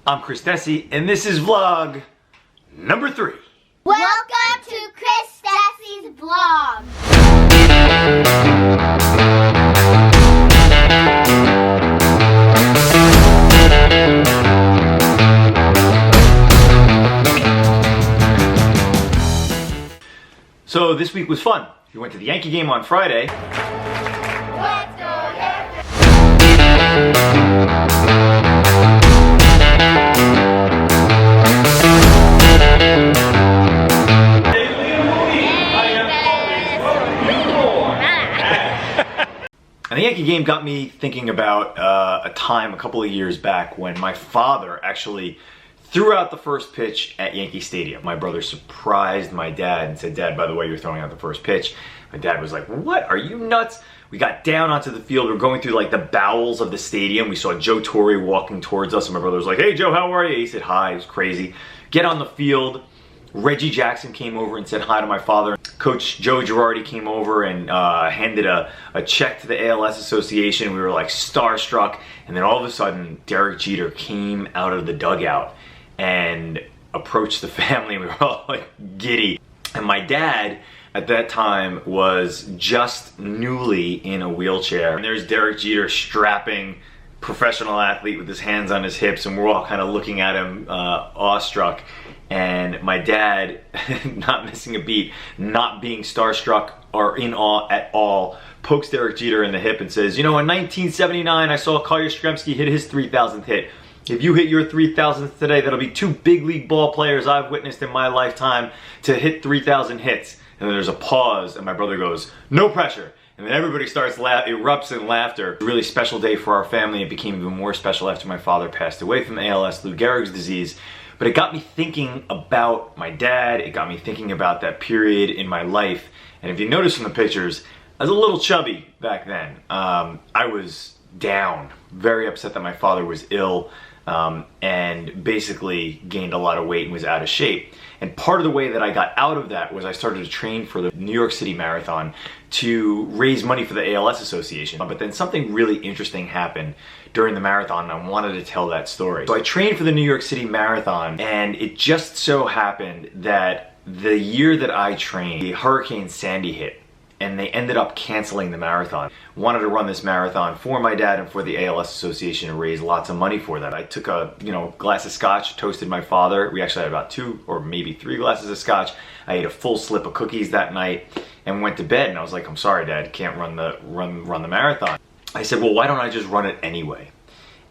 I'm Chris Dessy, and this is vlog number 3. Welcome to Chris Dessy's vlog. So this week was fun. We went to the Yankee game on Friday. Let's go Yankees! And the Yankee game got me thinking about a time a couple of years back when my father actually threw out the first pitch at Yankee Stadium. My brother surprised my dad and said, "Dad, by the way, you're throwing out the first pitch." My dad was like, "What? Are you nuts?" We got down onto the field. We're going through like the bowels of the stadium. We saw Joe Torre walking towards us, and my brother was like, "Hey Joe, how are you?" He said hi. It was crazy. Get on the field. Reggie Jackson came over and said hi to my father. Coach Joe Girardi came over and handed a check to the ALS Association. We were like starstruck. And then all of a sudden, Derek Jeter came out of the dugout and approached the family. We were all like giddy. And my dad at that time was just newly in a wheelchair. And there's Derek Jeter strapping professional athlete with his hands on his hips, and we're all kind of looking at him awestruck. And my dad, not missing a beat, not being starstruck or in awe at all, pokes Derek Jeter in the hip and says, "You know, in 1979, I saw Carl Yastrzemski hit his 3,000th hit. If you hit your 3,000th today, that'll be 2 big league ball players I've witnessed in my lifetime to hit 3,000 hits." And then there's a pause, and my brother goes, "No pressure." And then everybody erupts in laughter. It was a really special day for our family. It became even more special after my father passed away from ALS, Lou Gehrig's disease. But it got me thinking about my dad. It got me thinking about that period in my life. And if you notice from the pictures, I was a little chubby back then. I was down, very upset that my father was ill, and basically gained a lot of weight and was out of shape. And part of the way that I got out of that was I started to train for the New York City Marathon to raise money for the ALS Association. But then something really interesting happened during the marathon, and I wanted to tell that story. So I trained for the New York City Marathon, and it just so happened that the year that I trained, Hurricane Sandy hit, and they ended up canceling the marathon. Wanted to run this marathon for my dad and for the ALS Association and raise lots of money for that. I took a glass of scotch, toasted my father. We actually had about 2 or maybe 3 glasses of scotch. I ate a full slip of cookies that night and went to bed. And I was like, "I'm sorry, Dad, can't run the marathon." I said, "Well, why don't I just run it anyway?"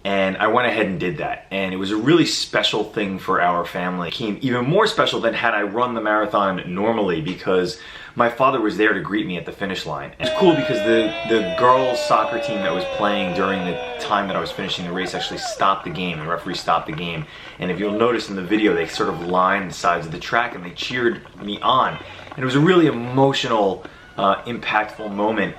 And I went ahead and did that. And it was a really special thing for our family. It became even more special than had I run the marathon normally, because my father was there to greet me at the finish line. It was cool because the girls soccer team that was playing during the time that I was finishing the race actually stopped the game. The referee stopped the game. And if you'll notice in the video, they sort of lined the sides of the track and they cheered me on. And it was a really emotional, impactful moment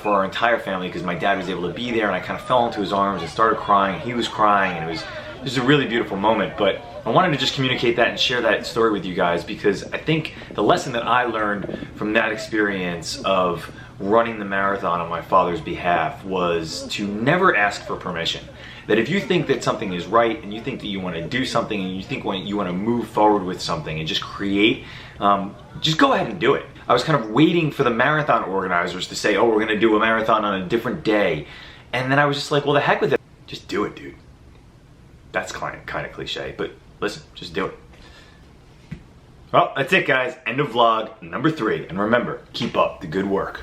for our entire family, because my dad was able to be there, and I kind of fell into his arms and started crying, and he was crying, and it was just a really beautiful moment. But I wanted to just communicate that and share that story with you guys, because I think the lesson that I learned from that experience of running the marathon on my father's behalf was to never ask for permission. That if you think that something is right, and you think that you want to do something, and you think you want to move forward with something and just create, just go ahead and do it. I was kind of waiting for the marathon organizers to say, "Oh, we're going to do a marathon on a different day." And then I was just like, well, the heck with it. Just do it, dude. That's kind of cliche, but listen, just do it. Well, that's it, guys. End of vlog number 3. And remember, keep up the good work.